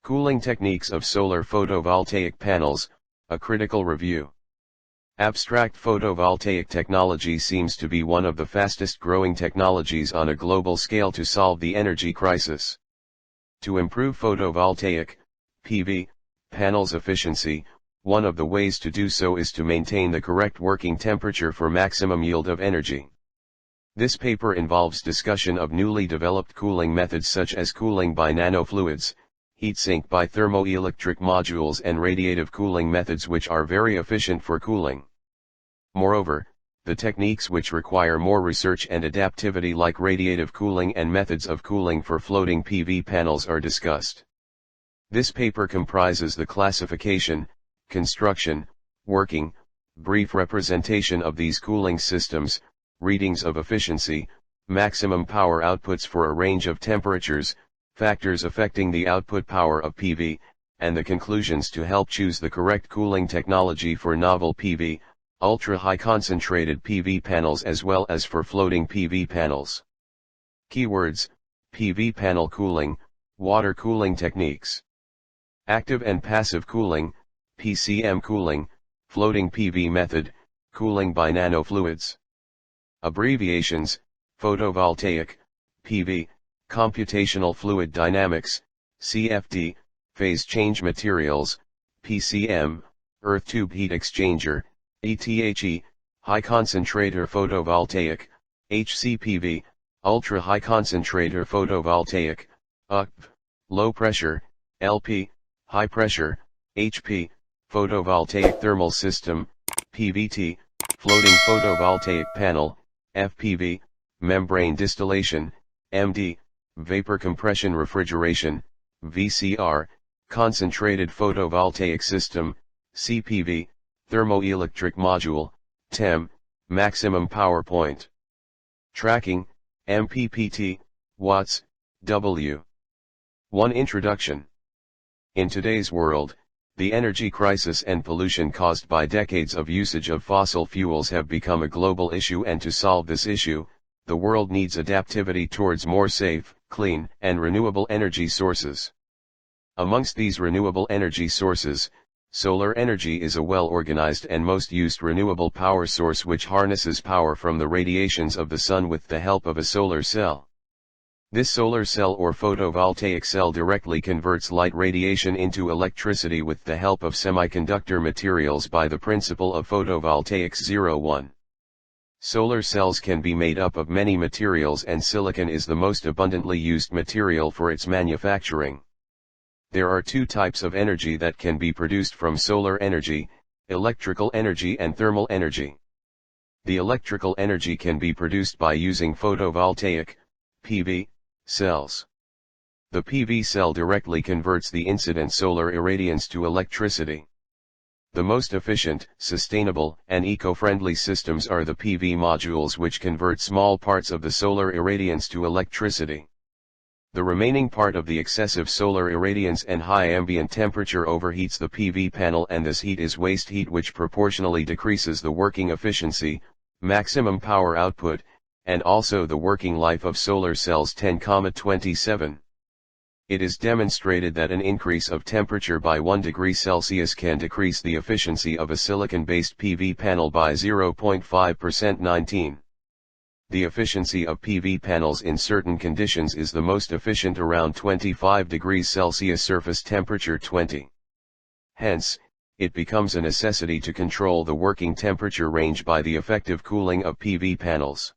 Cooling techniques of solar photovoltaic panels, a critical review. Abstract photovoltaic technology seems to be one of the fastest growing technologies on a global scale to solve the energy crisis. To improve photovoltaic, PV, panels' efficiency, one of the ways to do so is to maintain the correct working temperature for maximum yield of energy. This paper involves discussion of newly developed cooling methods such as cooling by nanofluids, heat sink by thermoelectric modules and radiative cooling methods which are very efficient for cooling. Moreover, the techniques which require more research and adaptivity like radiative cooling and methods of cooling for floating PV panels are discussed. This paper comprises the classification, construction, working, brief representation of these cooling systems, readings of efficiency, maximum power outputs for a range of temperatures, factors affecting the output power of PV, and the conclusions to help choose the correct cooling technology for novel PV, ultra-high concentrated PV panels as well as for floating PV panels. Keywords: PV panel cooling, water cooling techniques. Active and passive cooling, PCM cooling, floating PV method, cooling by nanofluids. Abbreviations: photovoltaic, PV, computational fluid dynamics, CFD, phase change materials, PCM, earth tube heat exchanger, ETHE, high concentrator photovoltaic, HCPV, ultra high concentrator photovoltaic, UP, low pressure, LP, high pressure, HP, photovoltaic thermal system, PVT, floating photovoltaic panel, FPV, membrane distillation, MD, vapor compression refrigeration, VCR, concentrated photovoltaic system, CPV, Thermoelectric Module, TEM, maximum power point. Tracking, MPPT, watts, W. 1. Introduction. In today's world, the energy crisis and pollution caused by decades of usage of fossil fuels have become a global issue, and to solve this issue, the world needs adaptivity towards more safe, clean, and renewable energy sources. Amongst these renewable energy sources, solar energy is a well-organized and most used renewable power source which harnesses power from the radiations of the sun with the help of a solar cell. This solar cell or photovoltaic cell directly converts light radiation into electricity with the help of semiconductor materials by the principle of photovoltaics 01. Solar cells can be made up of many materials, and silicon is the most abundantly used material for its manufacturing. There are two types of energy that can be produced from solar energy: electrical energy and thermal energy. The electrical energy can be produced by using photovoltaic, PV, cells. The PV cell directly converts the incident solar irradiance to electricity. The most efficient, sustainable, and eco-friendly systems are the PV modules, which convert small parts of the solar irradiance to electricity. The remaining part of the excessive solar irradiance and high ambient temperature overheats the PV panel, and this heat is waste heat which proportionally decreases the working efficiency, maximum power output, and also the working life of solar cells. 10,27. It is demonstrated that an increase of temperature by 1 degree Celsius can decrease the efficiency of a silicon-based PV panel by 0.5%. 19. The efficiency of PV panels in certain conditions is the most efficient around 25 degrees Celsius surface temperature. 20. Hence, it becomes a necessity to control the working temperature range by the effective cooling of PV panels.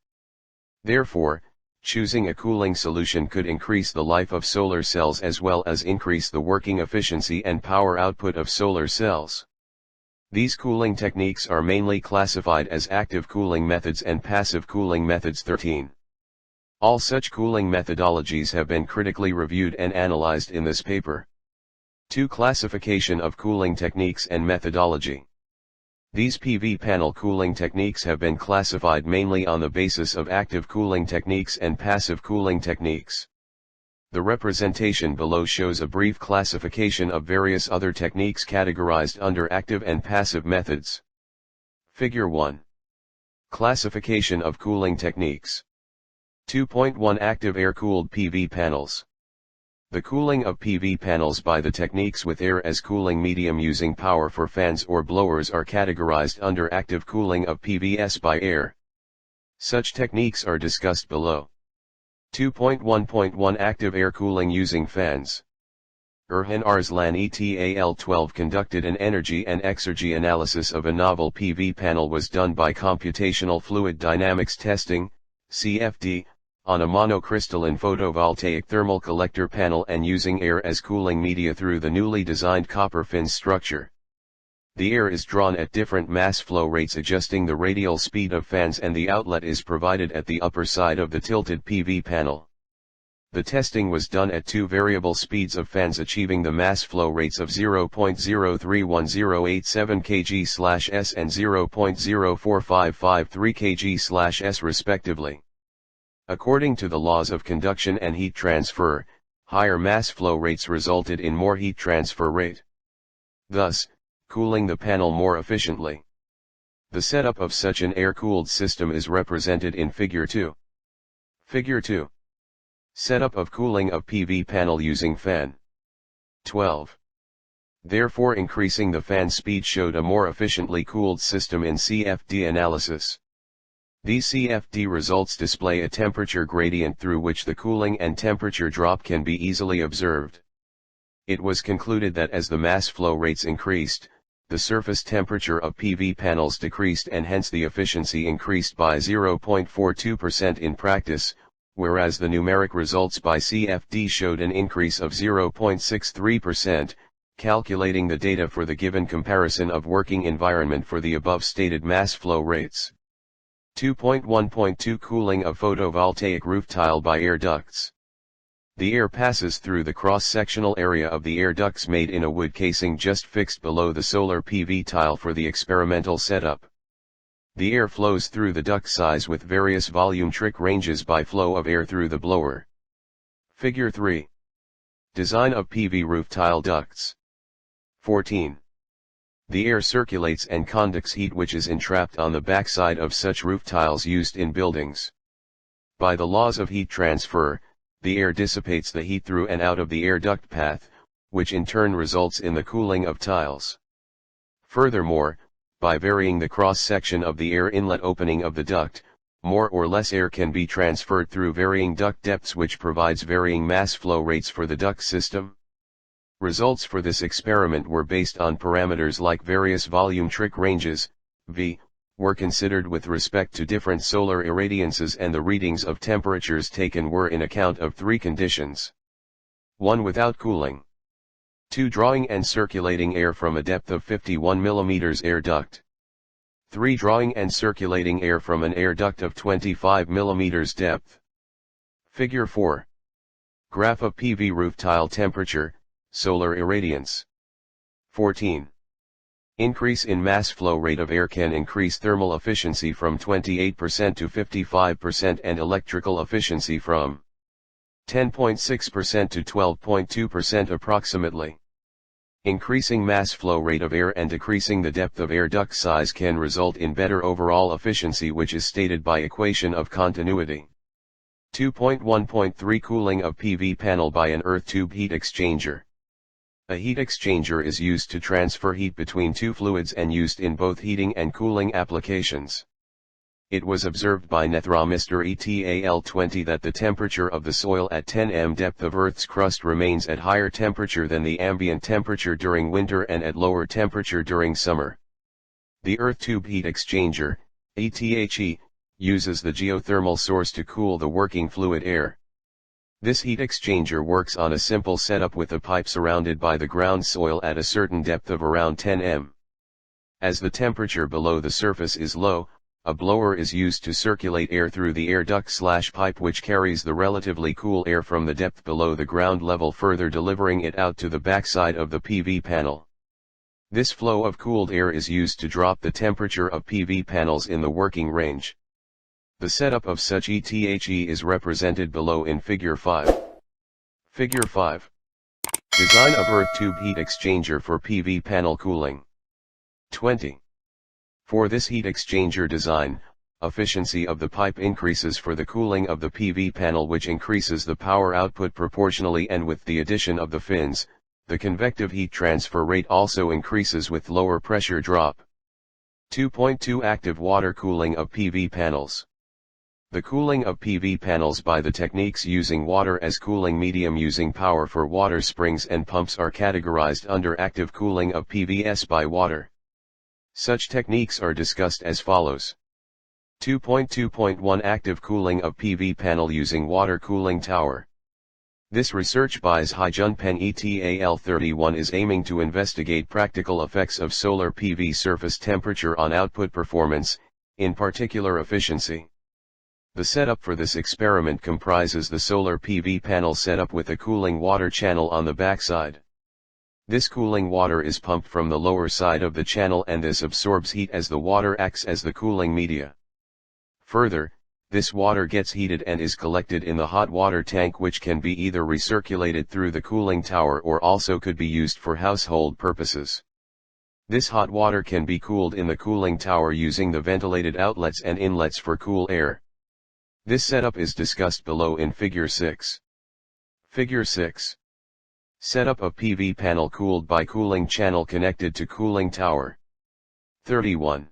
Therefore, choosing a cooling solution could increase the life of solar cells as well as increase the working efficiency and power output of solar cells. These cooling techniques are mainly classified as active cooling methods and passive cooling methods. 13. All such cooling methodologies have been critically reviewed and analyzed in this paper. 2. Classification of cooling techniques and methodology. These PV panel cooling techniques have been classified mainly on the basis of active cooling techniques and passive cooling techniques. The representation below shows a brief classification of various other techniques categorized under active and passive methods. Figure 1. Classification of cooling techniques. 2.1 Active air-cooled PV panels. The cooling of PV panels by the techniques with air as cooling medium using power for fans or blowers are categorized under active cooling of PVs by air. Such techniques are discussed below. 2.1.1 Active air cooling using fans. Erhan Arslan et al. 12 conducted an energy and exergy analysis of a novel PV panel was done by computational fluid dynamics testing, CFD, on a monocrystalline photovoltaic thermal collector panel and using air as cooling media through the newly designed copper fins structure. The air is drawn at different mass flow rates adjusting the radial speed of fans and the outlet is provided at the upper side of the tilted PV panel. The testing was done at two variable speeds of fans achieving the mass flow rates of 0.031087 kg/s and 0.04553 kg/s respectively. According to the laws of conduction and heat transfer, higher mass flow rates resulted in more heat transfer rate, thus cooling the panel more efficiently. The setup of such an air-cooled system is represented in Figure 2. Figure 2. Setup of cooling of PV panel using fan. 12. Therefore increasing the fan speed showed a more efficiently cooled system in CFD analysis. These CFD results display a temperature gradient through which the cooling and temperature drop can be easily observed. It was concluded that as the mass flow rates increased, the surface temperature of PV panels decreased and hence the efficiency increased by 0.42% in practice, whereas the numeric results by CFD showed an increase of 0.63%, calculating the data for the given comparison of working environment for the above stated mass flow rates. 2.1.2 Cooling of photovoltaic roof tile by air ducts. The air passes through the cross-sectional area of the air ducts made in a wood casing just fixed below the solar PV tile for the experimental setup. The air flows through the duct size with various volumetric ranges by flow of air through the blower. Figure 3. Design of PV roof tile ducts. 14. The air circulates and conducts heat which is entrapped on the backside of such roof tiles used in buildings. By the laws of heat transfer, the air dissipates the heat through and out of the air duct path, which in turn results in the cooling of tiles. Furthermore, by varying the cross-section of the air inlet opening of the duct, more or less air can be transferred through varying duct depths which provides varying mass flow rates for the duct system. Results for this experiment were based on parameters like various volumetric ranges, V, were considered with respect to different solar irradiances and the readings of temperatures taken were in account of three conditions. 1. Without cooling. 2. Drawing and circulating air from a depth of 51 mm air duct. 3. Drawing and circulating air from an air duct of 25 mm depth. Figure 4. Graph of PV roof tile temperature, solar irradiance. 14. Increase in mass flow rate of air can increase thermal efficiency from 28% to 55% and electrical efficiency from 10.6% to 12.2% approximately. Increasing mass flow rate of air and decreasing the depth of air duct size can result in better overall efficiency, which is stated by equation of continuity. 2.1.3 Cooling of PV panel by an earth tube heat exchanger. A heat exchanger is used to transfer heat between two fluids and used in both heating and cooling applications. It was observed by Nethramister et al. 20 that the temperature of the soil at 10 m depth of Earth's crust remains at higher temperature than the ambient temperature during winter and at lower temperature during summer. The earth tube heat exchanger, ETHE, uses the geothermal source to cool the working fluid air. This heat exchanger works on a simple setup with a pipe surrounded by the ground soil at a certain depth of around 10 m. As the temperature below the surface is low, a blower is used to circulate air through the air duct/pipe which carries the relatively cool air from the depth below the ground level, further delivering it out to the backside of the PV panel. This flow of cooled air is used to drop the temperature of PV panels in the working range. The setup of such ETHE is represented below in Figure 5. Figure 5. Design of earth tube heat exchanger for PV panel cooling. 20. For this heat exchanger design, efficiency of the pipe increases for the cooling of the PV panel, which increases the power output proportionally, and with the addition of the fins, the convective heat transfer rate also increases with lower pressure drop. 2.2 Active water cooling of PV panels. The cooling of PV panels by the techniques using water as cooling medium using power for water springs and pumps are categorized under active cooling of PVs by water. Such techniques are discussed as follows. 2.2.1 Active cooling of PV panel using water cooling tower. This research by Hyjunpen et al. 31 is aiming to investigate practical effects of solar PV surface temperature on output performance, in particular efficiency. The setup for this experiment comprises the solar PV panel setup with a cooling water channel on the backside. This cooling water is pumped from the lower side of the channel, and this absorbs heat as the water acts as the cooling media. Further, this water gets heated and is collected in the hot water tank, which can be either recirculated through the cooling tower or also could be used for household purposes. This hot water can be cooled in the cooling tower using the ventilated outlets and inlets for cool air. This setup is discussed below in Figure 6. Figure 6. Setup of PV panel cooled by cooling channel connected to cooling tower. 31.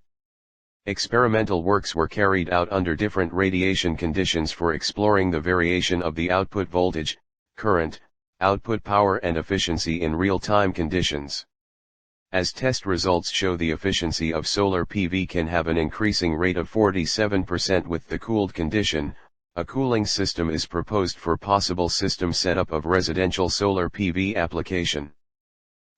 Experimental works were carried out under different radiation conditions for exploring the variation of the output voltage, current, output power and efficiency in real-time conditions. As test results show, the efficiency of solar PV can have an increasing rate of 47% with the cooled condition. A cooling system is proposed for possible system setup of residential solar PV application.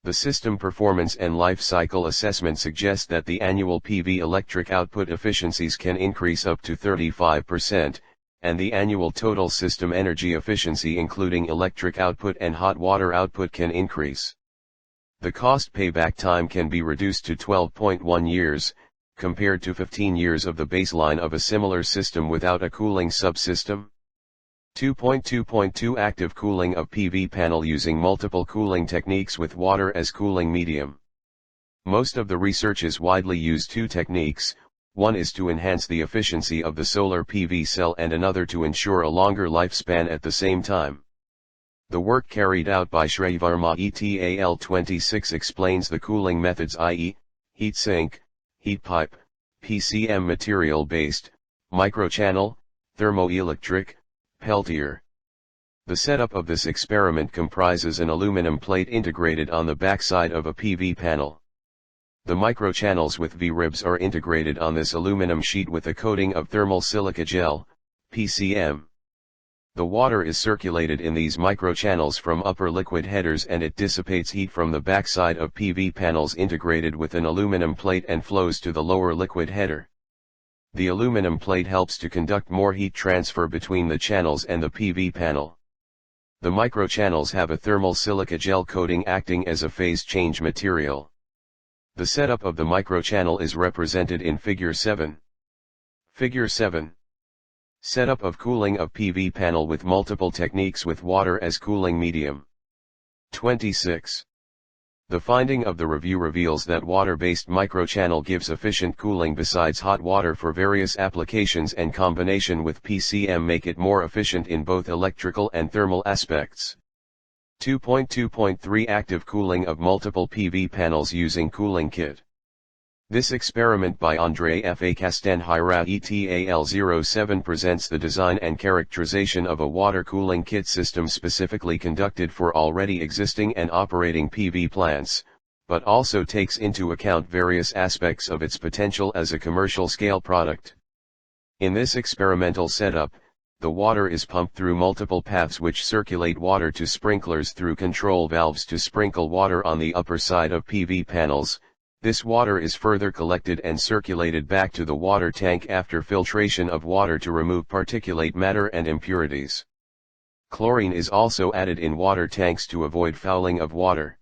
The system performance and life cycle assessment suggest that the annual PV electric output efficiencies can increase up to 35%, and the annual total system energy efficiency including electric output and hot water output can increase. The cost payback time can be reduced to 12.1 years, compared to 15 years of the baseline of a similar system without a cooling subsystem. 2.2.2 Active cooling of PV panel using multiple cooling techniques with water as cooling medium. Most of the researchers widely use two techniques. One is to enhance the efficiency of the solar PV cell and another to ensure a longer lifespan at the same time. The work carried out by Srivarma et al. 26 explains the cooling methods, i.e., heat sink, heat pipe, PCM material-based, microchannel, thermoelectric, Peltier. The setup of this experiment comprises an aluminum plate integrated on the backside of a PV panel. The microchannels with V-ribs are integrated on this aluminum sheet with a coating of thermal silica gel, PCM. The water is circulated in these microchannels from upper liquid headers, and it dissipates heat from the backside of PV panels integrated with an aluminum plate and flows to the lower liquid header. The aluminum plate helps to conduct more heat transfer between the channels and the PV panel. The microchannels have a thermal silica gel coating acting as a phase change material. The setup of the microchannel is represented in Figure 7. Figure 7. Setup of cooling of PV panel with multiple techniques with water as cooling medium. 26. The finding of the review reveals that water-based microchannel gives efficient cooling besides hot water for various applications, and combination with PCM make it more efficient in both electrical and thermal aspects. 2.2.3 Active cooling of multiple PV panels using cooling kit. This experiment by Andrei F. A. Castanheira et al. 07 presents the design and characterization of a water cooling kit system specifically conducted for already existing and operating PV plants, but also takes into account various aspects of its potential as a commercial scale product. In this experimental setup, the water is pumped through multiple paths which circulate water to sprinklers through control valves to sprinkle water on the upper side of PV panels. This water is further collected and circulated back to the water tank after filtration of water to remove particulate matter and impurities. Chlorine is also added in water tanks to avoid fouling of water.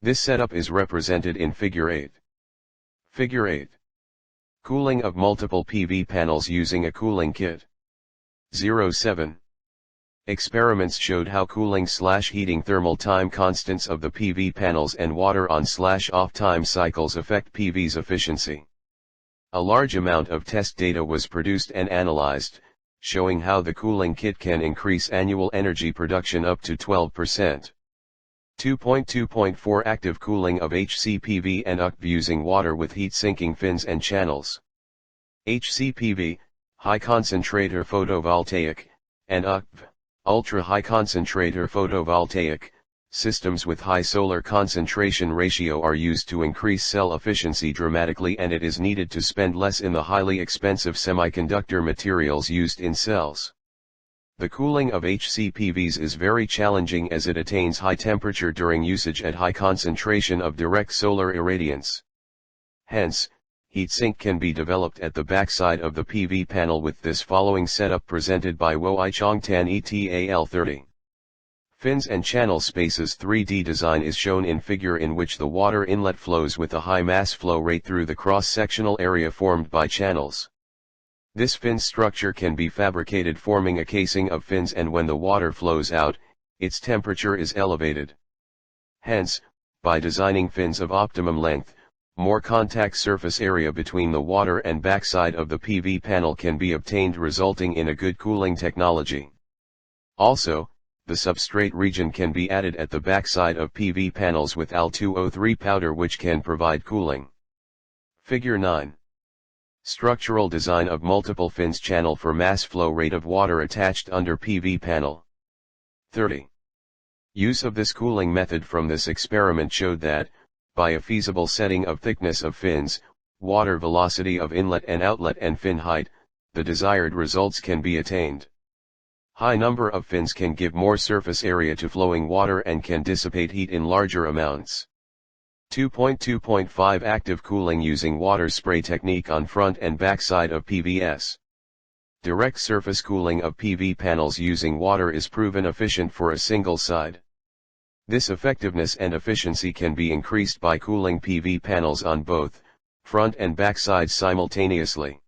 This setup is represented in Figure 8. Figure 8. Cooling of multiple PV panels using a cooling kit. 07. Experiments showed how cooling/heating thermal time constants of the PV panels and water on/off time cycles affect PV's efficiency. A large amount of test data was produced and analyzed, showing how the cooling kit can increase annual energy production up to 12%. 2.2.4 Active cooling of HCPV and UCP using water with heat-sinking fins and channels. HCPV, High Concentrator Photovoltaic, and UCP, Ultra High Concentrator Photovoltaic, systems with high solar concentration ratio are used to increase cell efficiency dramatically, and it is needed to spend less in the highly expensive semiconductor materials used in cells. The cooling of HCPVs is very challenging as it attains high temperature during usage at high concentration of direct solar irradiance. Hence, heatsink can be developed at the backside of the PV panel with this following setup presented by Woichongtan ETAL30. Fins and channel spaces 3D design is shown in figure, in which the water inlet flows with a high mass flow rate through the cross-sectional area formed by channels. This fin structure can be fabricated forming a casing of fins, and when the water flows out, its temperature is elevated. Hence, by designing fins of optimum length, more contact surface area between the water and backside of the PV panel can be obtained, resulting in a good cooling technology. Also, the substrate region can be added at the backside of PV panels with Al2O3 powder, which can provide cooling. Figure 9. Structural design of multiple fins channel for mass flow rate of water attached under PV panel. 30. Use of this cooling method from this experiment showed that, by a feasible setting of thickness of fins, water velocity of inlet and outlet and fin height, the desired results can be attained. High number of fins can give more surface area to flowing water and can dissipate heat in larger amounts. 2.2.5 Active cooling using water spray technique on front and backside of PVs. Direct surface cooling of PV panels using water is proven efficient for a single side. This effectiveness and efficiency can be increased by cooling PV panels on both front and backside simultaneously.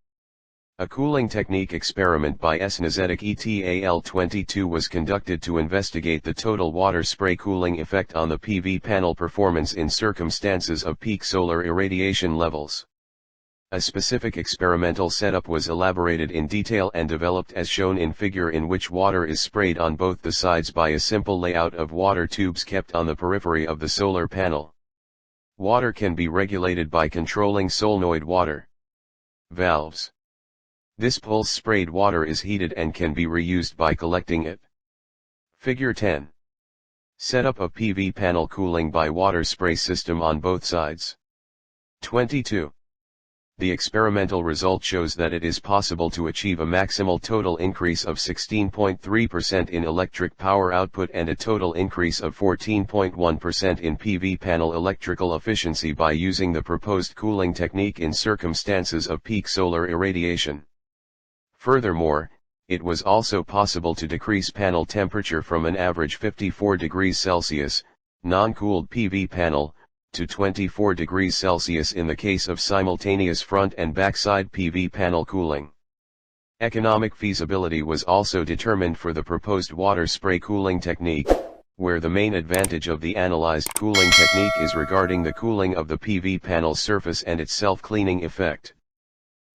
A cooling technique experiment by SNZETIC ETAL22 was conducted to investigate the total water spray cooling effect on the PV panel performance in circumstances of peak solar irradiation levels. A specific experimental setup was elaborated in detail and developed as shown in figure, in which water is sprayed on both the sides by a simple layout of water tubes kept on the periphery of the solar panel. Water can be regulated by controlling solenoid water valves. This pulse sprayed water is heated and can be reused by collecting it. Figure 10. Setup of PV panel cooling by water spray system on both sides. 22. The experimental result shows that it is possible to achieve a maximal total increase of 16.3% in electric power output and a total increase of 14.1% in PV panel electrical efficiency by using the proposed cooling technique in circumstances of peak solar irradiation. Furthermore, it was also possible to decrease panel temperature from an average 54 degrees Celsius, non-cooled PV panel, to 24 degrees Celsius in the case of simultaneous front and backside PV panel cooling. Economic feasibility was also determined for the proposed water spray cooling technique, where the main advantage of the analyzed cooling technique is regarding the cooling of the PV panel surface and its self-cleaning effect.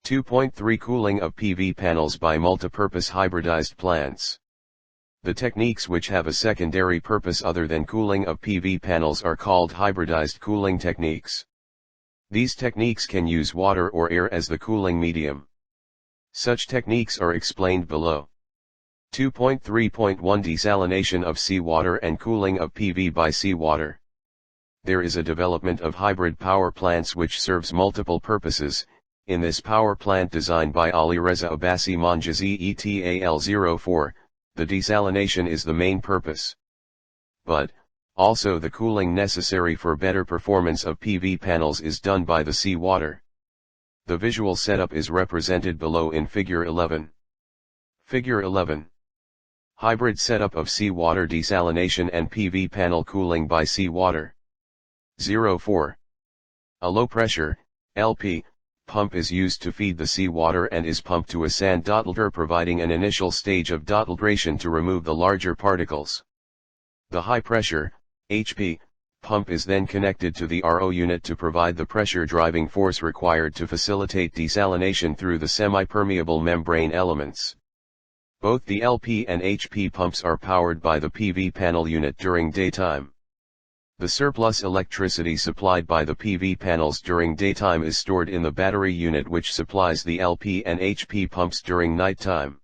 2.3 Cooling of PV panels by multipurpose hybridized plants. The techniques which have a secondary purpose other than cooling of PV panels are called hybridized cooling techniques. These techniques can use water or air as the cooling medium. Such techniques are explained below. 2.3.1 Desalination of seawater and cooling of PV by seawater. There is a development of hybrid power plants which serves multiple purposes. In this power plant designed by Alireza Abbasi Monjazi ETAL04, the desalination is the main purpose. But, also the cooling necessary for better performance of PV panels is done by the seawater. The visual setup is represented below in Figure 11. Figure 11. Hybrid setup of seawater desalination and PV panel cooling by seawater. 04. A low pressure, LP, pump is used to feed the seawater and is pumped to a sand dottleder, providing an initial stage of dottledration to remove the larger particles. The high pressure, HP, pump is then connected to the RO unit to provide the pressure driving force required to facilitate desalination through the semi-permeable membrane elements. Both the LP and HP pumps are powered by the PV panel unit during daytime. The surplus electricity supplied by the PV panels during daytime is stored in the battery unit which supplies the LP and HP pumps during nighttime.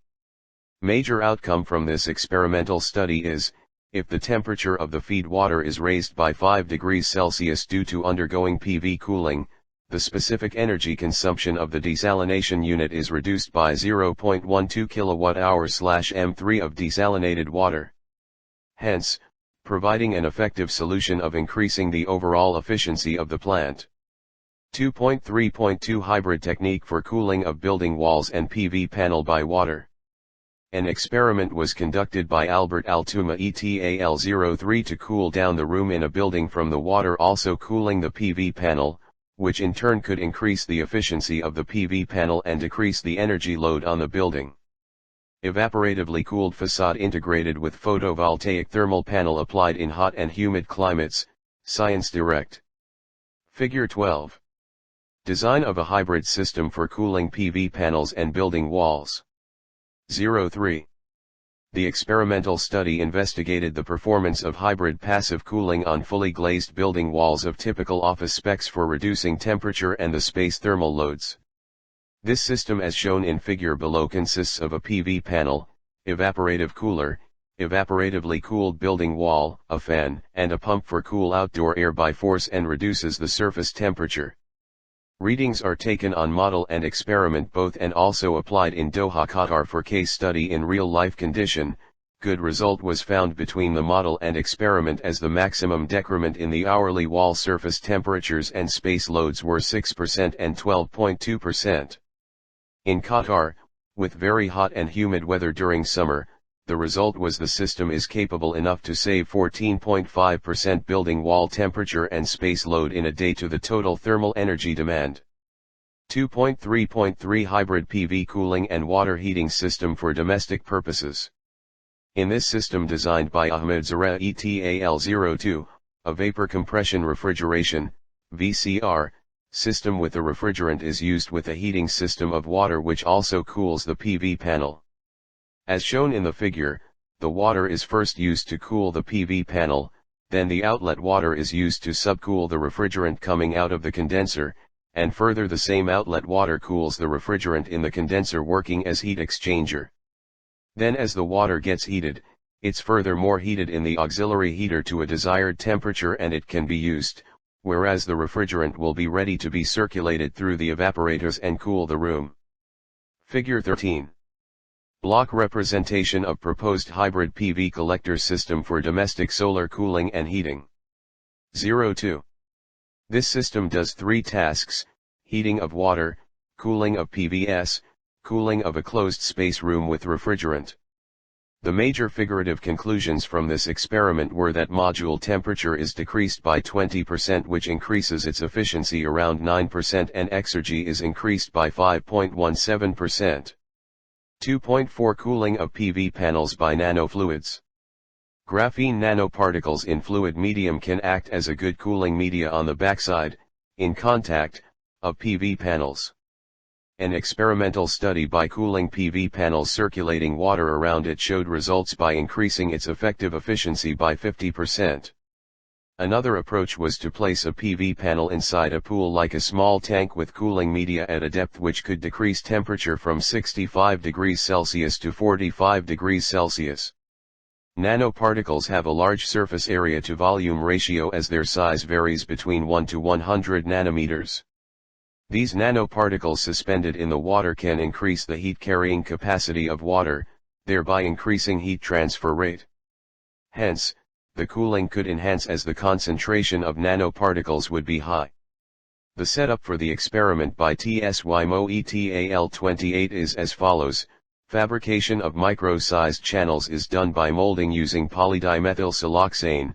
Major outcome from this experimental study is, if the temperature of the feed water is raised by 5 degrees Celsius due to undergoing PV cooling, the specific energy consumption of the desalination unit is reduced by 0.12 kWh/m3 of desalinated water. Hence, providing an effective solution of increasing the overall efficiency of the plant. 2.3.2 Hybrid technique for cooling of building walls and PV panel by water. An experiment was conducted by Albert Altuma ETAL03 to cool down the room in a building from the water also cooling the PV panel, which in turn could increase the efficiency of the PV panel and decrease the energy load on the building. Evaporatively cooled facade integrated with photovoltaic thermal panel applied in hot and humid climates, Science Direct. Figure 12. Design of a hybrid system for cooling PV panels and building walls. 03. The experimental study investigated the performance of hybrid passive cooling on fully glazed building walls of typical office specs for reducing temperature and the space thermal loads. This system as shown in figure below consists of a PV panel, evaporative cooler, evaporatively cooled building wall, a fan, and a pump for cool outdoor air by force and reduces the surface temperature. Readings are taken on model and experiment both and also applied in Doha, Qatar for case study in real-life condition. Good result was found between the model and experiment as the maximum decrement in the hourly wall surface temperatures and space loads were 6% and 12.2%. In Qatar, with very hot and humid weather during summer, the result was the system is capable enough to save 14.5% building wall temperature and space load in a day to the total thermal energy demand. 2.3.3 Hybrid PV cooling and water heating system for domestic purposes. In this system designed by Ahmed Zara ETAL02, a vapor compression refrigeration, VCR, system with the refrigerant is used with a heating system of water which also cools the PV panel. As shown in the figure, the water is first used to cool the PV panel, then the outlet water is used to subcool the refrigerant coming out of the condenser, and further the same outlet water cools the refrigerant in the condenser working as heat exchanger. Then as the water gets heated, it's furthermore heated in the auxiliary heater to a desired temperature and it can be used, whereas the refrigerant will be ready to be circulated through the evaporators and cool the room. Figure 13. Block representation of proposed hybrid PV collector system for domestic solar cooling and heating. 02. This system does 3 tasks: heating of water, cooling of PVs, cooling of a closed space room with refrigerant. The major figurative conclusions from this experiment were that module temperature is decreased by 20%, which increases its efficiency around 9%, and exergy is increased by 5.17%. 2.4 Cooling of PV panels by nanofluids. Graphene nanoparticles in fluid medium can act as a good cooling media on the backside, in contact, of PV panels. An experimental study by cooling PV panels circulating water around it showed results by increasing its effective efficiency by 50%. Another approach was to place a PV panel inside a pool like a small tank with cooling media at a depth which could decrease temperature from 65 degrees Celsius to 45 degrees Celsius. Nanoparticles have a large surface area to volume ratio as their size varies between 1 to 100 nanometers. These nanoparticles suspended in the water can increase the heat carrying capacity of water, thereby increasing heat transfer rate. Hence, the cooling could enhance as the concentration of nanoparticles would be high. The setup for the experiment by TSYMO ETAL28 is as follows. Fabrication of micro-sized channels is done by molding using polydimethylsiloxane,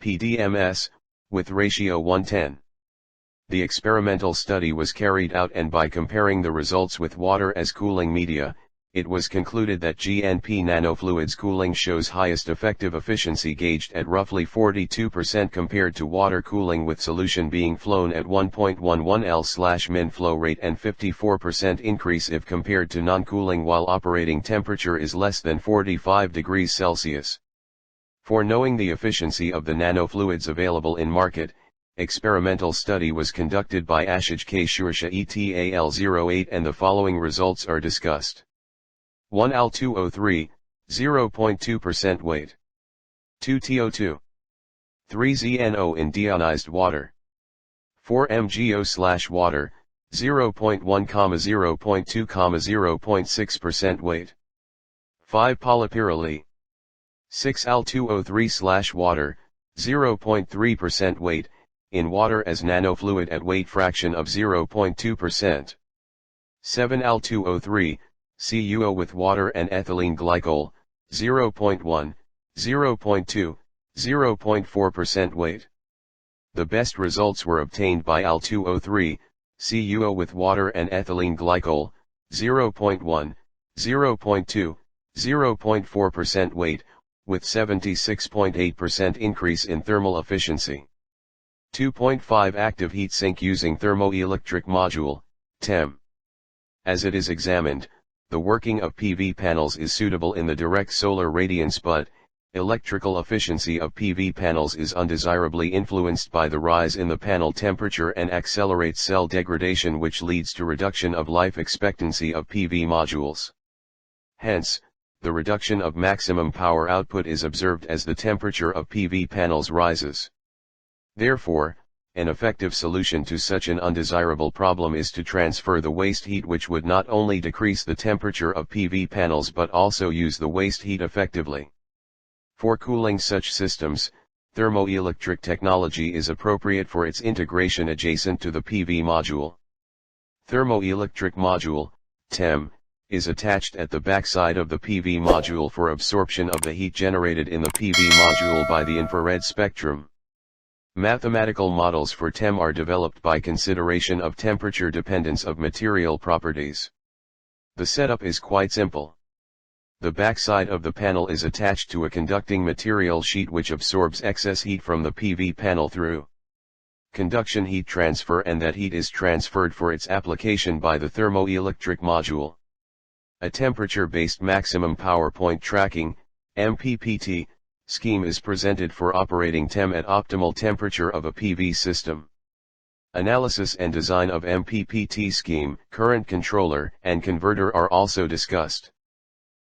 PDMS, with ratio 1:10. The experimental study was carried out and by comparing the results with water as cooling media, it was concluded that GNP nanofluids cooling shows highest effective efficiency gauged at roughly 42% compared to water cooling, with solution being flown at 1.11 L/min flow rate and 54% increase if compared to non-cooling while operating temperature is less than 45 degrees Celsius. For knowing the efficiency of the nanofluids available in market, experimental study was conducted by Ashutosh et al. 08 and the following results are discussed. 1 Al2O3, 0.2% weight. 2 TO2. 3 ZNO in deionized water. 4 MgO/water, 0.1, 0.2, 0.6% weight. 5 polypyrrole. 6 Al2O3/water, 0.3% weight, in water as nanofluid at weight fraction of 0.2%. 7 Al2O3, CuO with water and ethylene glycol, 0.1, 0.2, 0.4% weight. The best results were obtained by Al2O3, CuO with water and ethylene glycol, 0.1, 0.2, 0.4% weight, with 76.8% increase in thermal efficiency. 2.5 Active heat sink using Thermoelectric Module, TEM. As it is examined, the working of PV panels is suitable in the direct solar radiance, but electrical efficiency of PV panels is undesirably influenced by the rise in the panel temperature and accelerates cell degradation, which leads to reduction of life expectancy of PV modules. Hence, the reduction of maximum power output is observed as the temperature of PV panels rises. Therefore, an effective solution to such an undesirable problem is to transfer the waste heat, which would not only decrease the temperature of PV panels but also use the waste heat effectively. For cooling such systems, thermoelectric technology is appropriate for its integration adjacent to the PV module. Thermoelectric module, TEM, is attached at the backside of the PV module for absorption of the heat generated in the PV module by the infrared spectrum. Mathematical models for TEM are developed by consideration of temperature dependence of material properties. The setup is quite simple. The backside of the panel is attached to a conducting material sheet which absorbs excess heat from the PV panel through conduction heat transfer, and that heat is transferred for its application by the thermoelectric module. A temperature-based maximum power point tracking, MPPT, scheme is presented for operating TEM at optimal temperature of a PV system. Analysis and design of MPPT scheme, current controller, and converter are also discussed.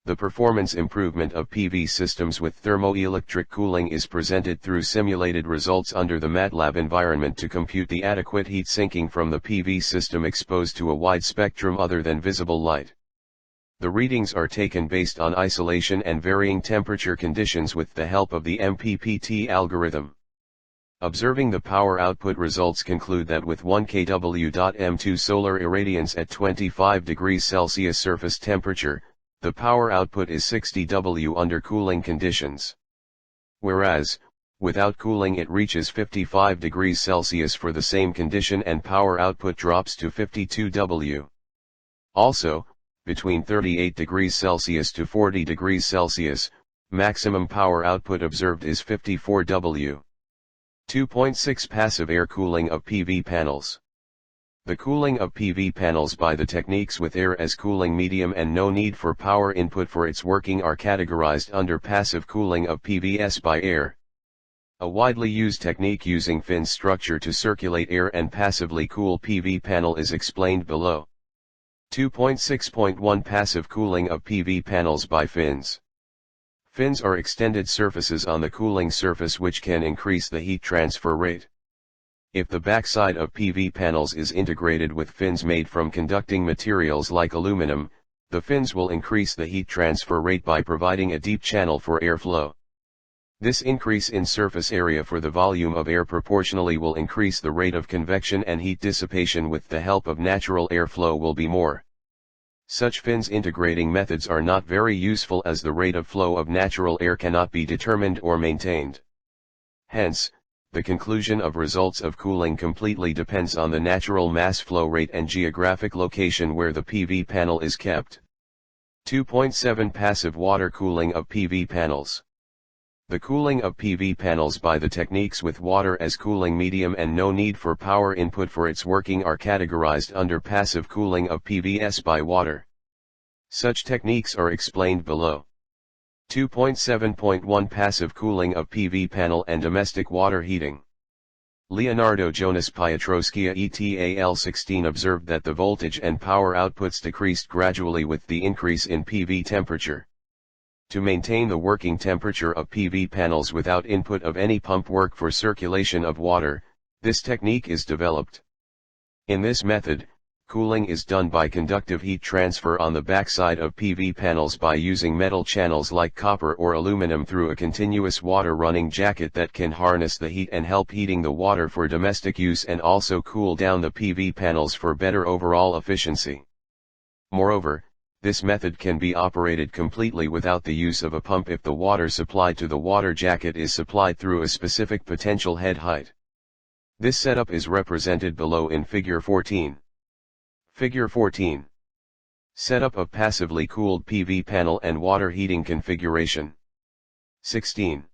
The performance improvement of PV systems with thermoelectric cooling is presented through simulated results under the MATLAB environment to compute the adequate heat sinking from the PV system exposed to a wide spectrum other than visible light. The readings are taken based on isolation and varying temperature conditions with the help of the MPPT algorithm. Observing the power output results conclude that with 1 kW/m2 solar irradiance at 25 degrees Celsius surface temperature, the power output is 60 W under cooling conditions. Whereas, without cooling it reaches 55 degrees Celsius for the same condition and power output drops to 52 W. Also, between 38 degrees Celsius to 40 degrees Celsius, maximum power output observed is 54 W. 2.6 Passive air cooling of PV panels. The cooling of PV panels by the techniques with air as cooling medium and no need for power input for its working are categorized under passive cooling of PVs by air. A widely used technique using fin structure to circulate air and passively cool PV panel is explained below. 2.6.1 Passive cooling of PV panels by fins. Fins are extended surfaces on the cooling surface which can increase the heat transfer rate. If the backside of PV panels is integrated with fins made from conducting materials like aluminum, the fins will increase the heat transfer rate by providing a deep channel for airflow. This increase in surface area for the volume of air proportionally will increase the rate of convection, and heat dissipation with the help of natural airflow will be more. Such fins integrating methods are not very useful as the rate of flow of natural air cannot be determined or maintained. Hence, the conclusion of results of cooling completely depends on the natural mass flow rate and geographic location where the PV panel is kept. 2.7 Passive water cooling of PV panels. The cooling of PV panels by the techniques with water as cooling medium and no need for power input for its working are categorized under passive cooling of PVs by water. Such techniques are explained below. 2.7.1 Passive cooling of PV panel and domestic water heating. Leonardo Jonas Piotrowski ETAL16 observed that the voltage and power outputs decreased gradually with the increase in PV temperature. To maintain the working temperature of PV panels without input of any pump work for circulation of water, this technique is developed. In this method, cooling is done by conductive heat transfer on the backside of PV panels by using metal channels like copper or aluminum through a continuous water running jacket that can harness the heat and help heating the water for domestic use and also cool down the PV panels for better overall efficiency. Moreover, this method can be operated completely without the use of a pump if the water supplied to the water jacket is supplied through a specific potential head height. This setup is represented below in Figure 14. Figure 14. Setup of passively cooled PV panel and water heating configuration. 16.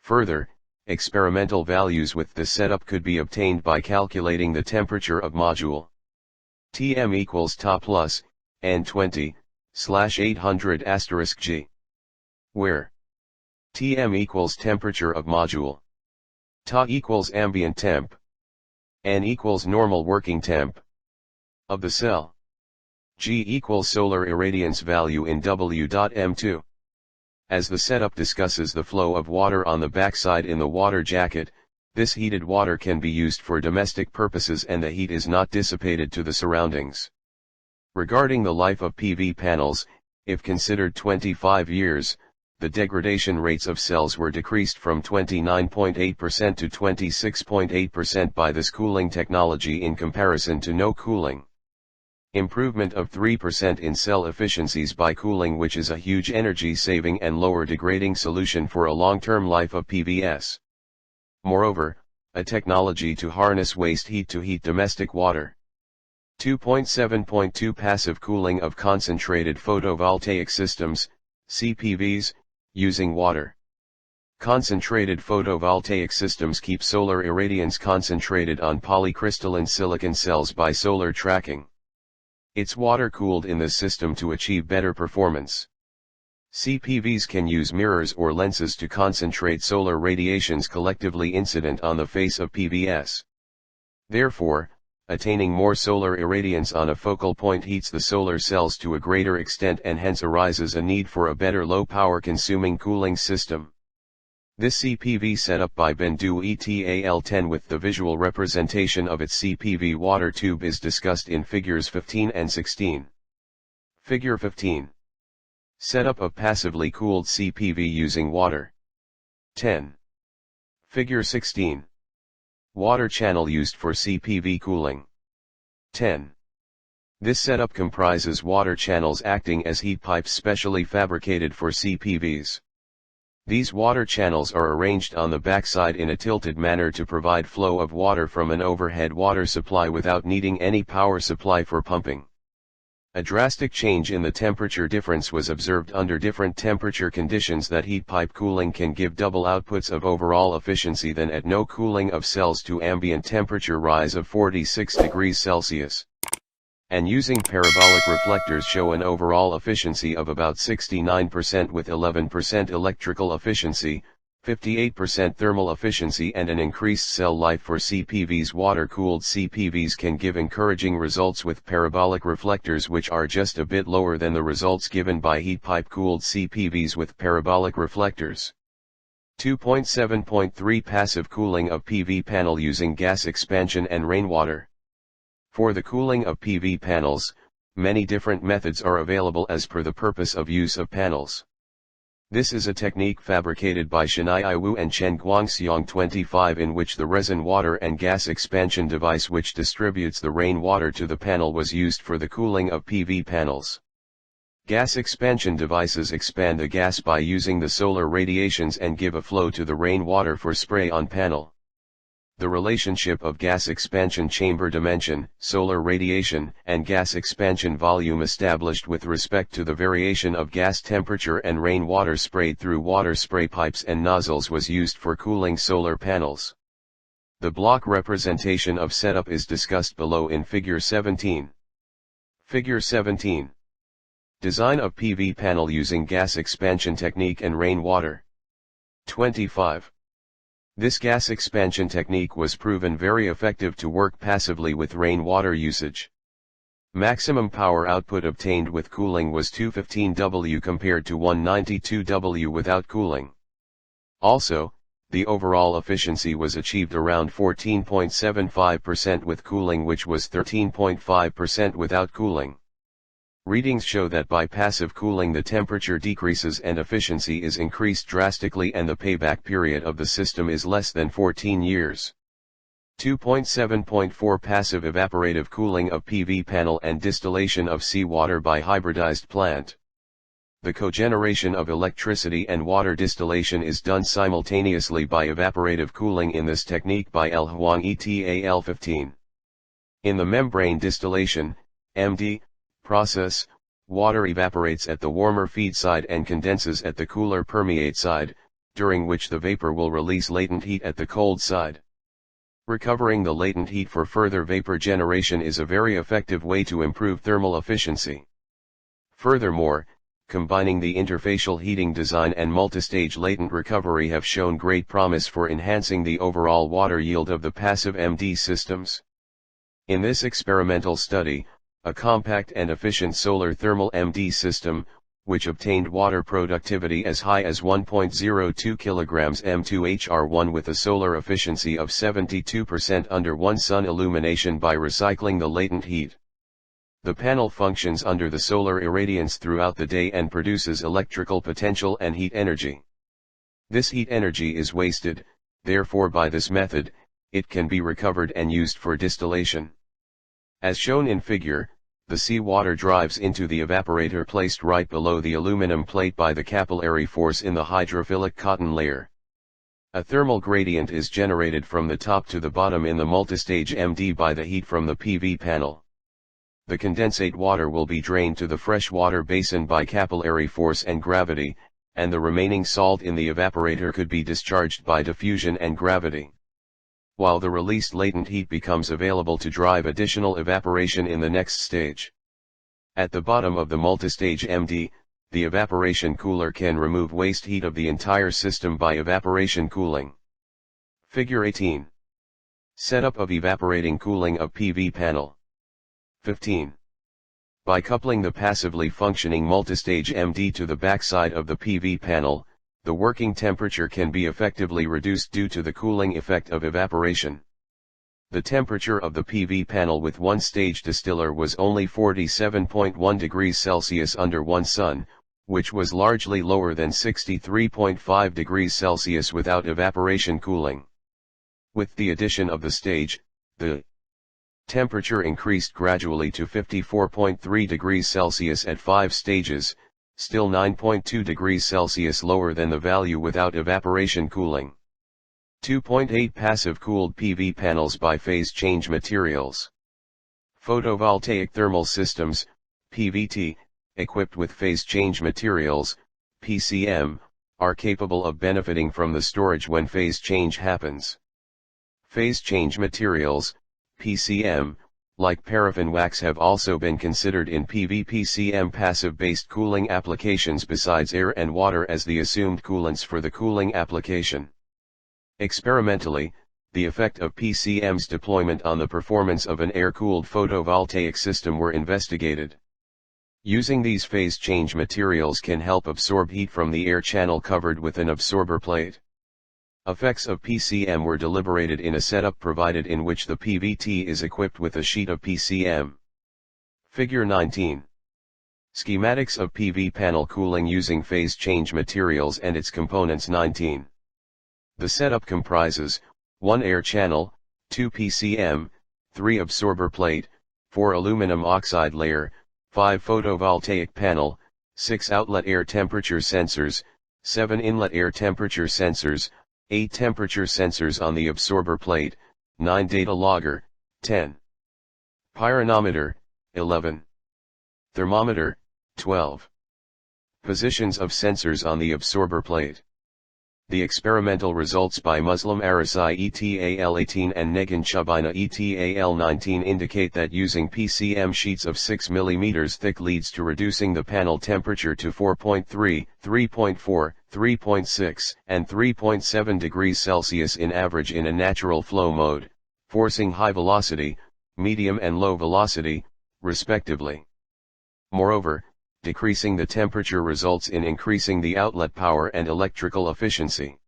Further, experimental values with this setup could be obtained by calculating the temperature of module. Tm equals Ta plus N20/800*G, where Tm equals temperature of module, Ta equals ambient temp, N equals normal working temp of the cell, G equals solar irradiance value in W.M2. As the setup discusses the flow of water on the backside in the water jacket, this heated water can be used for domestic purposes and the heat is not dissipated to the surroundings. Regarding the life of PV panels, if considered 25 years, the degradation rates of cells were decreased from 29.8% to 26.8% by this cooling technology in comparison to no cooling. Improvement of 3% in cell efficiencies by cooling, which is a huge energy saving and lower degrading solution for a long-term life of PVs. Moreover, a technology to harness waste heat to heat domestic water. 2.7.2 Passive cooling of concentrated photovoltaic systems, CPVs, using water. Concentrated photovoltaic systems keep solar irradiance concentrated on polycrystalline silicon cells by solar tracking. It's water cooled in this system to achieve better performance. CPVs can use mirrors or lenses to concentrate solar radiations collectively incident on the face of PVs. Therefore, attaining more solar irradiance on a focal point heats the solar cells to a greater extent and hence arises a need for a better low power consuming cooling system. This CPV setup by Bendu ETAL10 with the visual representation of its CPV water tube is discussed in Figures 15 and 16. Figure 15. Setup of passively cooled CPV using water. 10. Figure 16. Water channel used for CPV cooling. 10. This setup comprises water channels acting as heat pipes specially fabricated for CPVs. These water channels are arranged on the backside in a tilted manner to provide flow of water from an overhead water supply without needing any power supply for pumping. A drastic change in the temperature difference was observed under different temperature conditions that heat pipe cooling can give double outputs of overall efficiency than at no cooling of cells to ambient temperature rise of 46 degrees Celsius. And using parabolic reflectors show an overall efficiency of about 69% with 11% electrical efficiency, 58% thermal efficiency and an increased cell life for CPVs. Water-cooled CPVs can give encouraging results with parabolic reflectors which are just a bit lower than the results given by heat pipe-cooled CPVs with parabolic reflectors. 2.7.3 Passive cooling of PV panel using gas expansion and rainwater. For the cooling of PV panels, many different methods are available as per the purpose of use of panels. This is a technique fabricated by Shanai Wu and Chen Guangxiang 25 in which the resin water and gas expansion device which distributes the rainwater to the panel was used for the cooling of PV panels. Gas expansion devices expand the gas by using the solar radiations and give a flow to the rainwater for spray on panel. The relationship of gas expansion chamber dimension, solar radiation, and gas expansion volume established with respect to the variation of gas temperature and rainwater sprayed through water spray pipes and nozzles was used for cooling solar panels. The block representation of setup is discussed below in Figure 17. Figure 17. Design of PV panel using gas expansion technique and rainwater. 25. This gas expansion technique was proven very effective to work passively with rainwater usage. Maximum power output obtained with cooling was 215 W compared to 192 W without cooling. Also, the overall efficiency was achieved around 14.75% with cooling, which was 13.5% without cooling. Readings show that by passive cooling the temperature decreases and efficiency is increased drastically, and the payback period of the system is less than 14 years. 2.7.4 Passive evaporative cooling of PV panel and distillation of seawater by hybridized plant. The cogeneration of electricity and water distillation is done simultaneously by evaporative cooling in this technique by L. Huang et al. 15. In the membrane distillation, MD, process, water evaporates at the warmer feed side and condenses at the cooler permeate side, during which the vapor will release latent heat at the cold side. Recovering the latent heat for further vapor generation is a very effective way to improve thermal efficiency. Furthermore, combining the interfacial heating design and multistage latent recovery have shown great promise for enhancing the overall water yield of the passive MD systems. In this experimental study, a compact and efficient solar thermal MD system, which obtained water productivity as high as 1.02 kg m2hr1 with a solar efficiency of 72% under one sun illumination by recycling the latent heat. The panel functions under the solar irradiance throughout the day and produces electrical potential and heat energy. This heat energy is wasted, therefore by this method, it can be recovered and used for distillation. As shown in figure, the seawater drives into the evaporator placed right below the aluminum plate by the capillary force in the hydrophilic cotton layer. A thermal gradient is generated from the top to the bottom in the multistage MD by the heat from the PV panel. The condensate water will be drained to the freshwater basin by capillary force and gravity, and the remaining salt in the evaporator could be discharged by diffusion and gravity, while the released latent heat becomes available to drive additional evaporation in the next stage. At the bottom of the multistage MD, the evaporation cooler can remove waste heat of the entire system by evaporation cooling. Figure 18. Setup of evaporating cooling of PV panel. 15. By coupling the passively functioning multistage MD to the backside of the PV panel, the working temperature can be effectively reduced due to the cooling effect of evaporation. The temperature of the PV panel with one-stage distiller was only 47.1 degrees Celsius under one sun, which was largely lower than 63.5 degrees Celsius without evaporation cooling. With the addition of the stage, the temperature increased gradually to 54.3 degrees Celsius at 5 stages, still 9.2 degrees Celsius lower than the value without evaporation cooling. 2.8 Passive cooled PV panels by phase change materials. Photovoltaic thermal systems, PVT, equipped with phase change materials, PCM, are capable of benefiting from the storage when phase change happens. Phase change materials, PCM, like paraffin wax, have also been considered in PV-PCM passive-based cooling applications besides air and water as the assumed coolants for the cooling application. Experimentally, the effect of PCM's deployment on the performance of an air-cooled photovoltaic system were investigated. Using these phase change materials can help absorb heat from the air channel covered with an absorber plate. Effects of PCM were deliberated in a setup provided in which the PVT is equipped with a sheet of PCM. Figure 19. Schematics of PV panel cooling using phase change materials and its components. 19. The setup comprises 1 air channel, 2 PCM, 3 absorber plate, 4 aluminum oxide layer, 5 photovoltaic panel, 6 outlet air temperature sensors, 7 inlet air temperature sensors, 8 temperature sensors on the absorber plate, 9 data logger, 10 pyranometer, 11 thermometer, 12 positions of sensors on the absorber plate. The experimental results by Muslim Arasai ETAL 18 and Negin Chabina ETAL 19 indicate that using PCM sheets of 6 mm thick leads to reducing the panel temperature to 4.3, 3.4, 3.6, and 3.7 degrees Celsius in average in a natural flow mode, forcing high velocity, medium and low velocity, respectively. Moreover, decreasing the temperature results in increasing the outlet power and electrical efficiency.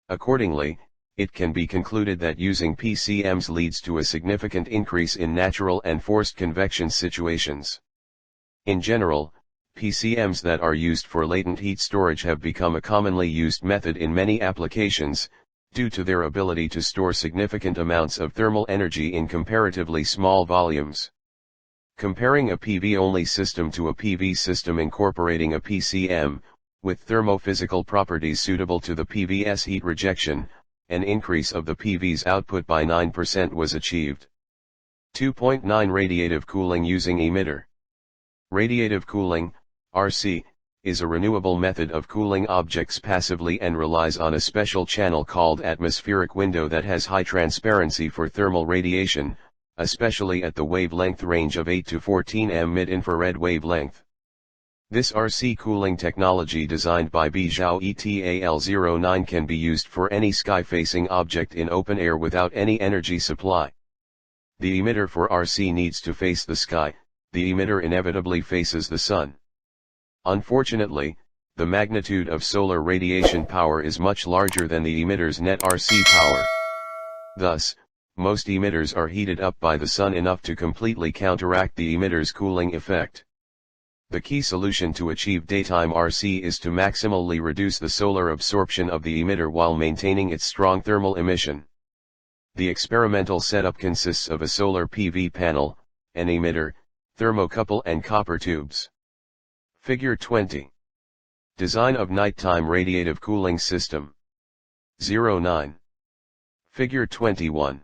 Accordingly, it can be concluded that using PCMs leads to a significant increase in natural and forced convection situations. In general, PCMs that are used for latent heat storage have become a commonly used method in many applications, due to their ability to store significant amounts of thermal energy in comparatively small volumes. Comparing a PV-only system to a PV system incorporating a PCM, with thermophysical properties suitable to the PV's heat rejection, an increase of the PV's output by 9% was achieved. 2.9 Radiative cooling using emitter. Radiative cooling, RC, is a renewable method of cooling objects passively and relies on a special channel called atmospheric window that has high transparency for thermal radiation, especially at the wavelength range of 8 to 14 m mid-infrared wavelength. This RC cooling technology designed by Bijou ETAL09 can be used for any sky-facing object in open air without any energy supply. The emitter for RC needs to face the sky, the emitter inevitably faces the sun. Unfortunately, the magnitude of solar radiation power is much larger than the emitter's net RC power. Thus, most emitters are heated up by the sun enough to completely counteract the emitter's cooling effect. The key solution to achieve daytime RC is to maximally reduce the solar absorption of the emitter while maintaining its strong thermal emission. The experimental setup consists of a solar PV panel, an emitter, thermocouple and copper tubes. Figure 20. Design of nighttime radiative cooling system. 09. Figure 21.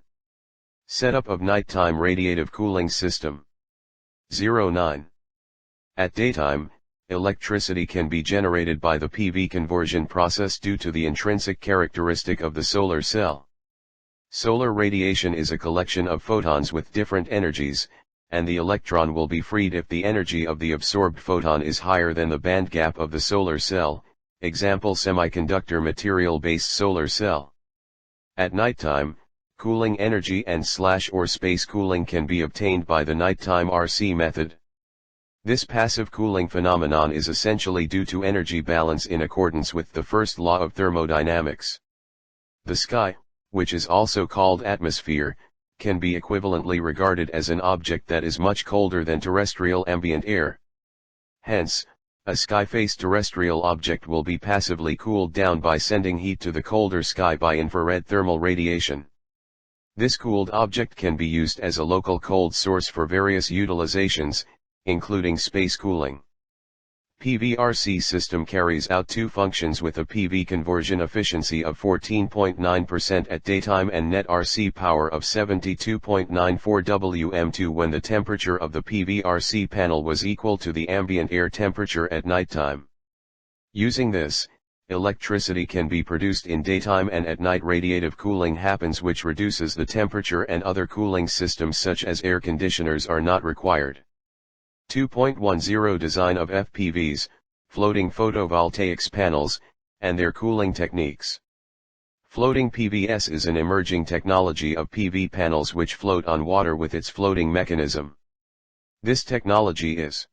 Setup of nighttime radiative cooling system. 09. At daytime, electricity can be generated by the PV conversion process due to the intrinsic characteristic of the solar cell. Solar radiation is a collection of photons with different energies, and the electron will be freed if the energy of the absorbed photon is higher than the band gap of the solar cell, example semiconductor material-based solar cell. At nighttime, cooling energy and/or space cooling can be obtained by the nighttime RC method. This passive cooling phenomenon is essentially due to energy balance in accordance with the first law of thermodynamics. The sky, which is also called atmosphere, can be equivalently regarded as an object that is much colder than terrestrial ambient air. Hence, a sky-faced terrestrial object will be passively cooled down by sending heat to the colder sky by infrared thermal radiation. This cooled object can be used as a local cold source for various utilizations, including space cooling. PV-RC system carries out two functions with a PV conversion efficiency of 14.9% at daytime and net RC power of 72.94 Wm2 when the temperature of the PV-RC panel was equal to the ambient air temperature at nighttime. Using this, electricity can be produced in daytime and at night radiative cooling happens which reduces the temperature and other cooling systems such as air conditioners are not required. 2.10 Design of FPVs, floating photovoltaics panels, and their cooling techniques. Floating PVs is an emerging technology of PV panels which float on water with its floating mechanism. This technology is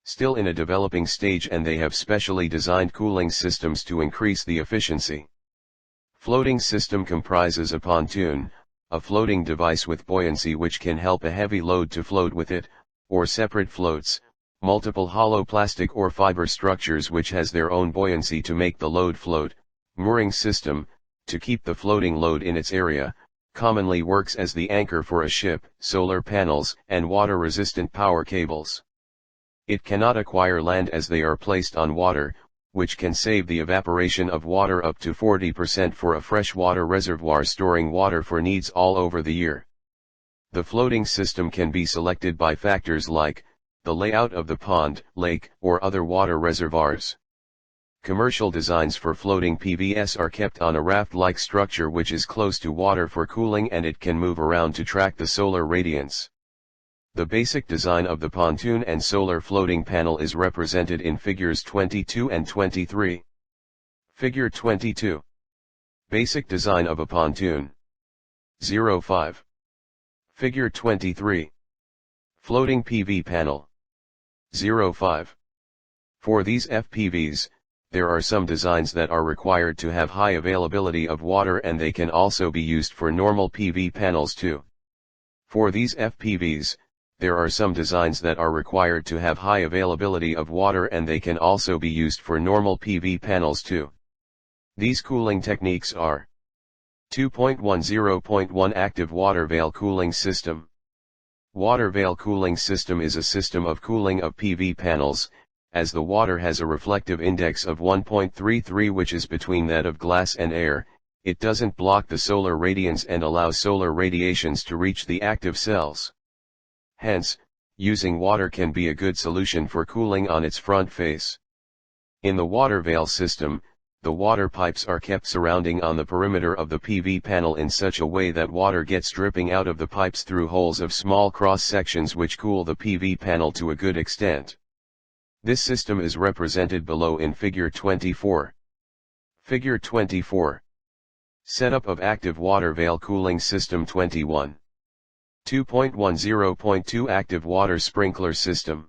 still in a developing stage and they have specially designed cooling systems to increase the efficiency. Floating system comprises a pontoon, a floating device with buoyancy which can help a heavy load to float with it, or separate floats, multiple hollow plastic or fiber structures which has their own buoyancy to make the load float, mooring system, to keep the floating load in its area, commonly works as the anchor for a ship, solar panels, and water-resistant power cables. It cannot acquire land as they are placed on water, which can save the evaporation of water up to 40% for a freshwater reservoir storing water for needs all over the year. The floating system can be selected by factors like the layout of the pond, lake, or other water reservoirs. Commercial designs for floating PVs are kept on a raft-like structure which is close to water for cooling, and it can move around to track the solar radiance. The basic design of the pontoon and solar floating panel is represented in figures 22 and 23. Figure 22. Basic design of a pontoon. 05. Figure 23. Floating PV panel. 05. For these FPVs, there are some designs that are required to have high availability of water, and they can also be used for normal PV panels too. For these FPVs, there are some designs that are required to have high availability of water, and they can also be used for normal PV panels too. These cooling techniques are 2.10.1 Active Water Veil Cooling System. Water veil cooling system is a system of cooling of PV panels, as the water has a reflective index of 1.33, which is between that of glass and air. It doesn't block the solar radiance and allows solar radiations to reach the active cells. Hence, using water can be a good solution for cooling on its front face. In the water veil system, the water pipes are kept surrounding on the perimeter of the PV panel in such a way that water gets dripping out of the pipes through holes of small cross sections which cool the PV panel to a good extent. This system is represented below in figure 24. Figure 24. Setup of active water veil cooling system 21. 2.10.2 Active water sprinkler system.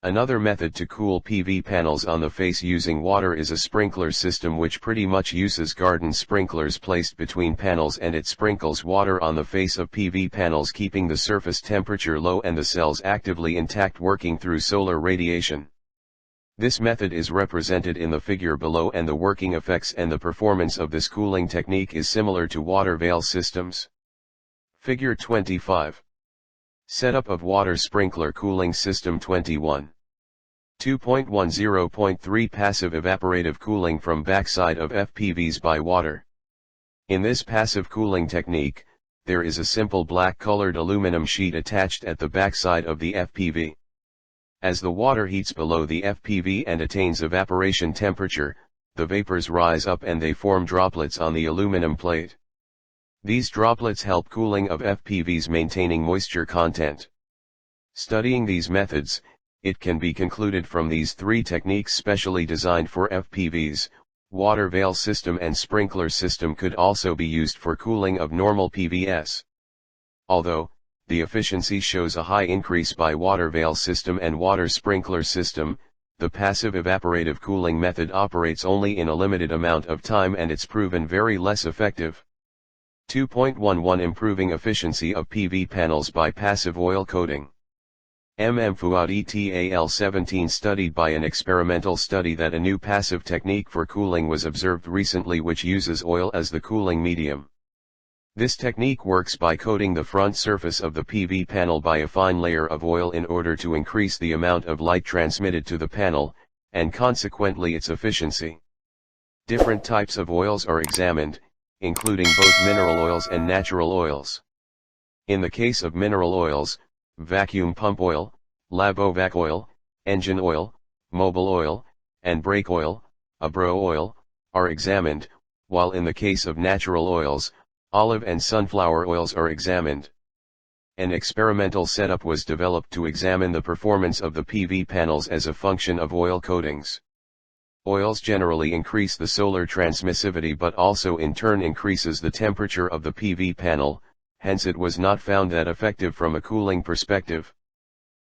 Another method to cool PV panels on the face using water is a sprinkler system, which pretty much uses garden sprinklers placed between panels, and it sprinkles water on the face of PV panels, keeping the surface temperature low and the cells actively intact, working through solar radiation. This method is represented in the figure below, and the working effects and the performance of this cooling technique is similar to water veil systems. Figure 25. Setup of water sprinkler cooling system 21. 2.10.3 Passive evaporative cooling from backside of FPVs by water. In this passive cooling technique, there is a simple black-colored aluminum sheet attached at the backside of the FPV. As the water heats below the FPV and attains evaporation temperature, the vapors rise up and they form droplets on the aluminum plate. These droplets help cooling of FPVs, maintaining moisture content. Studying these methods, it can be concluded from these three techniques specially designed for FPVs, water veil system and sprinkler system could also be used for cooling of normal PVs. Although, the efficiency shows a high increase by water veil system and water sprinkler system, the passive evaporative cooling method operates only in a limited amount of time, and it's proven very less effective. 2.11 Improving efficiency of PV panels by passive oil coating. Photovoltaic 17 studied by an experimental study that a new passive technique for cooling was observed recently, which uses oil as the cooling medium. This technique works by coating the front surface of the PV panel by a fine layer of oil in order to increase the amount of light transmitted to the panel, and consequently its efficiency. Different types of oils are examined, including both mineral oils and natural oils. In the case of mineral oils, vacuum pump oil, lavovac oil, engine oil, mobile oil, and brake oil, abro oil, are examined, while in the case of natural oils, olive and sunflower oils are examined. An experimental setup was developed to examine the performance of the PV panels as a function of oil coatings. Oils generally increase the solar transmissivity, but also in turn increases the temperature of the PV panel, hence it was not found that effective from a cooling perspective.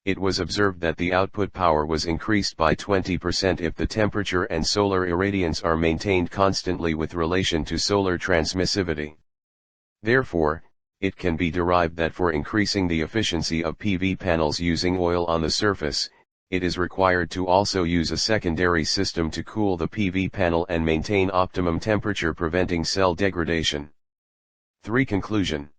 It was observed that the output power was increased by 20% if the temperature and solar irradiance are maintained constantly with relation to solar transmissivity. Therefore, it can be derived that for increasing the efficiency of PV panels using oil on the surface, it is required to also use a secondary system to cool the PV panel and maintain optimum temperature, preventing cell degradation. 3. Conclusion.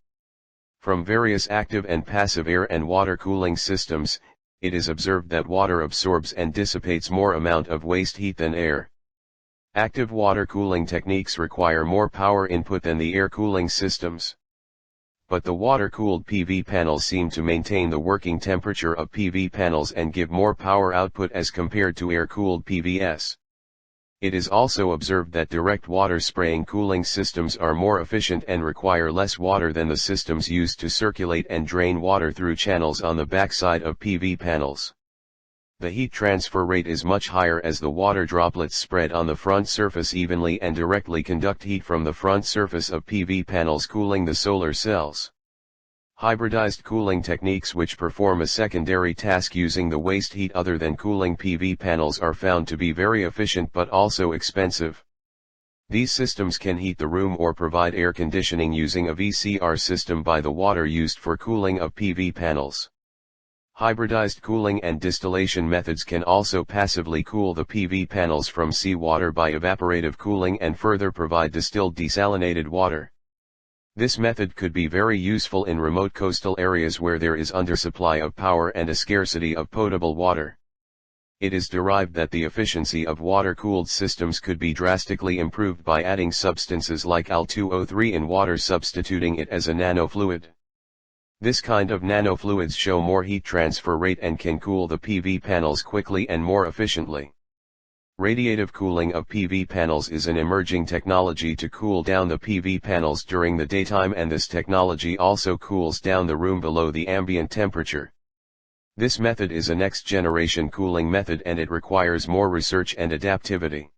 From various active and passive air and water cooling systems, it is observed that water absorbs and dissipates more amount of waste heat than air. Active water cooling techniques require more power input than the air cooling systems. But the water-cooled PV panels seem to maintain the working temperature of PV panels and give more power output as compared to air-cooled PVs. It is also observed that direct water spraying cooling systems are more efficient and require less water than the systems used to circulate and drain water through channels on the backside of PV panels. The heat transfer rate is much higher as the water droplets spread on the front surface evenly and directly conduct heat from the front surface of PV panels cooling the solar cells. Hybridized cooling techniques which perform a secondary task using the waste heat other than cooling PV panels are found to be very efficient but also expensive. These systems can heat the room or provide air conditioning using a VCR system by the water used for cooling of PV panels. Hybridized cooling and distillation methods can also passively cool the PV panels from seawater by evaporative cooling and further provide distilled desalinated water. This method could be very useful in remote coastal areas where there is undersupply of power and a scarcity of potable water. It is derived that the efficiency of water-cooled systems could be drastically improved by adding substances like Al2O3 in water, substituting it as a nanofluid. This kind of nanofluids show more heat transfer rate and can cool the PV panels quickly and more efficiently. Radiative cooling of PV panels is an emerging technology to cool down the PV panels during the daytime, and this technology also cools down the room below the ambient temperature. This method is a next-generation cooling method and it requires more research and adaptivity.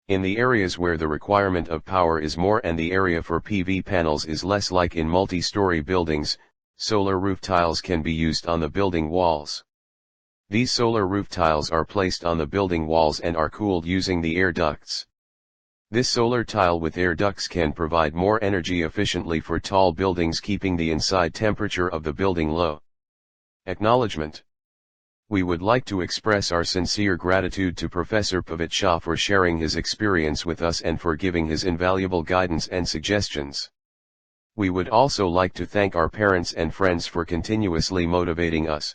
In the areas where the requirement of power is more and the area for PV panels is less, like in multi-story buildings, solar roof tiles can be used on the building walls. These solar roof tiles are placed on the building walls and are cooled using the air ducts. This solar tile with air ducts can provide more energy efficiently for tall buildings, keeping the inside temperature of the building low. Acknowledgement. We would like to express our sincere gratitude to Professor Pavit Shah for sharing his experience with us and for giving his invaluable guidance and suggestions. We would also like to thank our parents and friends for continuously motivating us.